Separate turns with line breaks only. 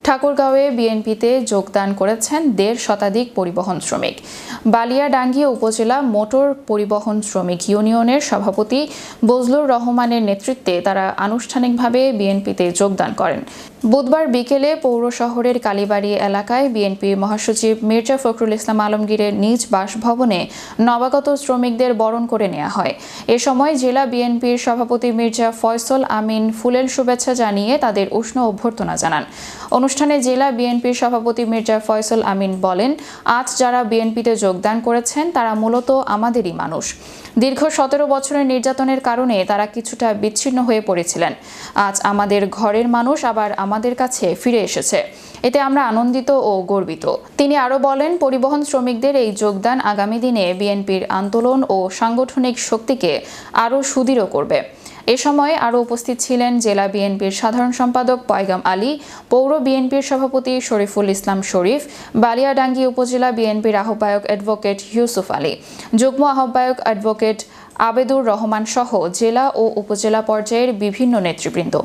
ঠাকুরগাঁওয়ে বিএনপিতে যোগদান করেছেন ১.৫ শতাধিক পরিবহন শ্রমিক। বালিয়াডাঙ্গি উপজেলা মোটর পরিবহন শ্রমিক ইউনিয়নের সভাপতি বজলুর রহমানের নেতৃত্বে তারা আনুষ্ঠানিকভাবে বিএনপিতে যোগদান করেন। বুধবার বিকেলে পৌর শহরের কালীবাড়ি এলাকায় বিএনপি মহাসচিব মির্জা ফখরুল ইসলাম আলমগীরের নিজ বাসভবনে নবাগত শ্রমিকদের বরণ করে নেওয়া হয়। এ সময় জেলা বিএনপির সভাপতি মির্জা ফয়সল আমিন ফুলেল শুভেচ্ছা জানিয়ে তাদের উষ্ণ অভ্যর্থনা জানান। অনুষ্ঠানে জেলা বিএনপির সভাপতি মির্জা ফয়সল আমিন বলেন, আজ যারা বিএনপিতে যোগদান করেছেন তারা মূলত আমাদেরই মানুষ। দীর্ঘ ১৭ বছরের নির্যাতনের কারণে তারা কিছুটা বিচ্ছিন্ন হয়ে পড়েছিলেন। আজ আমাদের ঘরের মানুষ আবার আমাদের কাছে ফিরে এসেছে। এতে আমরা আনন্দিত ও গর্বিত। তিনি আরও বলেন, পরিবহন শ্রমিকদের এই যোগদান আগামী দিনে বিএনপির আন্দোলন ও সাংগঠনিক শক্তিকে আরও সুদৃঢ় করবে। এ সময় আরও উপস্থিত ছিলেন জেলা বিএনপির সাধারণ সম্পাদক পয়গাম আলী, পৌর বিএনপির সভাপতি শরীফুল ইসলাম শরীফ, বালিয়াডাঙ্গি উপজেলা বিএনপির আহ্বায়ক অ্যাডভোকেট ইউসুফ আলী, যুগ্ম আহ্বায়ক অ্যাডভোকেট আবেদুর রহমান সহ জেলা ও উপজেলা পর্যায়ের বিভিন্ন নেতৃবৃন্দ।